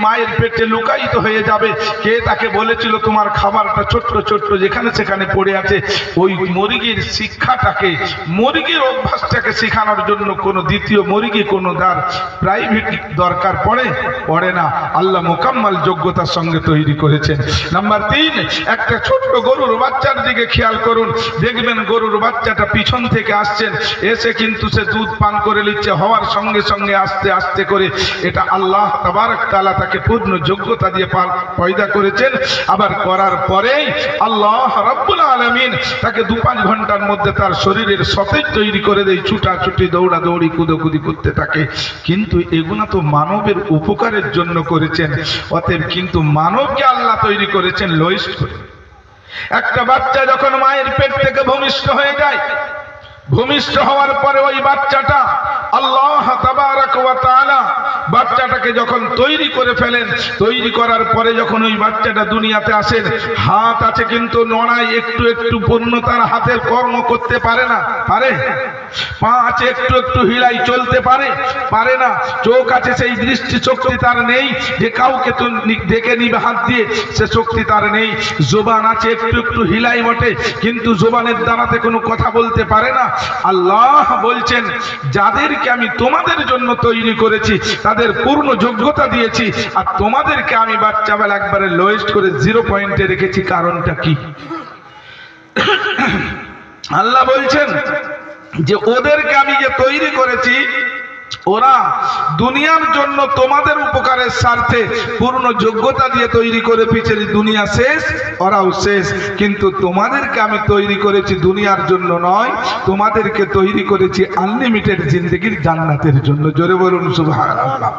মায়ের পেটে লুকায়িত হয়ে যাবে। কে তাকে বলেছিল তোমার খাবারটা ছোট্ট ছোট্ট যেখানে সেখানে পড়ে আছে? ওই মুরগির শিক্ষাটাকে, মুরগির অভ্যাসটাকে শেখানোর জন্য কোনো দ্বিতীয় মুরগি কোনো তার প্রাইভেট দরকার পড়ে না। আল্লাহ মোকাম্মাল যোগ্যতার সঙ্গে তৈরি করেছেন। নাম্বার 3, একটা ছোট্ট গরুর বাচ্চার দিকে খেয়াল করুন। দেখবেন গরুর বাচ্চাটা পিছন থেকে আসছেন, এসে কিন্তু সে দুধ পান করে নিচ্ছে, হওয়ার সঙ্গে সঙ্গে আস্তে আস্তে করে। এটা আল্লাহ তাবারক তাআলা তাকে পূর্ণ যোগ্যতা দিয়ে পয়দা করেছেন। আবার করার পরেই আল্লাহ রাব্বুল আলামিন তাকে 2-5 ঘন্টার মধ্যে তার শরীরের সতেজ তৈরি করে দেয়, ছুটাছুটি দৌড়াদৌড়ি কুদোকুদি করতে থাকে। কিন্তু এগুলো তো মানবের উপকারের জন্য করেছেন। অতএব কিন্তু মানবকে আল্লাহ তৈরি করেছেন লোয়েস্ট করে। একটা বাচ্চা যখন মায়ের পেট থেকে ভূমিষ্ঠ হয়ে যায়, ভূমিষ্ঠ হওয়ার পরে ওই বাচ্চাটা আল্লাহ তাবারক ওয়া তাআলা বাচ্চাটাকে যখন তৈরি করে ফেলেন, তৈরি করার পরে যখন ওই বাচ্চাটা দুনিয়াতে আসেন, হাত আছে কিন্তু নড়ায় একটু একটু, পূর্ণতার হাতের কর্ম করতে পারে না। পারে? পা আছে একটু একটু হিলাই, চলতে পারে না। চোখ আছে, সেই দৃষ্টি শক্তি তার নেই যে কাউকে তো ডেকে নিবে হাত দিয়ে, সে শক্তি তার নেই। জবান আছে একটু একটু হিলাই বটে, কিন্তু জবানের দ্বারাতে কোনো কথা বলতে পারে না। আল্লাহ বলছেন যাদেরকে আমি তোমাদের জন্য তৈরি করেছি তাদের পূর্ণ যোগ্যতা দিয়েছি, আর তোমাদেরকে আমি বাচ্চাবেলা একবারে লোয়েস্ট করে 0 পয়েন্টে রেখেছি। কারণটা কি? আল্লাহ বলছেন যে ওদেরকে আমি যে তৈরি করেছি, ওরা দুনিয়ার জন্য তোমাদের উপকারের স্বার্থে পূর্ণ যোগ্যতা দিয়ে তৈরি করে পিছিয়ে দুনিয়া শেষ, ওরাও শেষ। কিন্তু তোমাদেরকে আমি তৈরি করেছি দুনিয়ার জন্য নয়, তোমাদেরকে তৈরি করেছি আনলিমিটেড জিন্দেগির জান্নাতের জন্য। জোরে বলুন সুবহানাল্লাহ।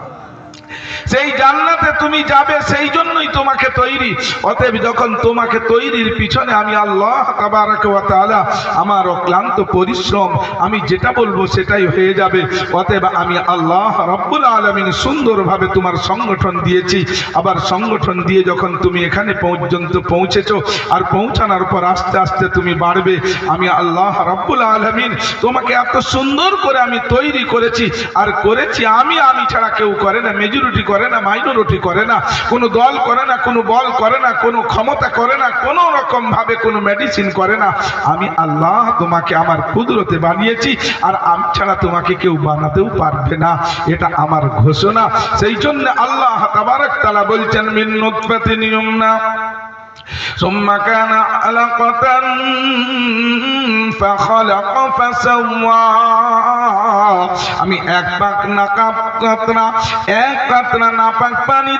সেই জান্নাতে তুমি যাবে, সেই জন্যই তোমাকে তৈরি। অতএব যখন তোমাকে তৈরির পিছনে আমি আল্লাহ তাবারক ওয়া তাআলা আমার অক্লান্ত পরিশ্রম, আমি যেটা বলবো সেটাই হয়ে যাবে। অতএব আমি আল্লাহ রাব্বুল আলামিন সুন্দরভাবে তোমার সংগঠন দিয়েছি। আবার সংগঠন দিয়ে যখন তুমি এখানে পর্যন্ত পৌঁছেছো, আর পৌঁছানোর পর আস্তে আস্তে তুমি বাড়বে, আমি আল্লাহ রাব্বুল আলামিন তোমাকে এত সুন্দর করে আমি তৈরি করেছি। আর করেছি আমি ছাড়া কেউ করে না, মেজরিটি করে না, মাইনরিটি করে না, কোনো দল করে না, কোনো বল করে না, কোনো ক্ষমতা করে না, কোনো রকম ভাবে কোনো মেডিসিন করে না। আমি আল্লাহ তোমাকে আমার কুদরতে বানিয়েছি, আর আমি ছাড়া তোমাকে কেউ বানাতেও পারবে না। এটা আমার ঘোষণা। সেই জন্য আল্লাহ তাবারক তাআলা বলছেন মিন নুতফাতিন ইউমনা সুম্মা কানা আলাকাতান ফাখালাকা ফাসাওয়া। আমি এক কাতরা নাপাক পানি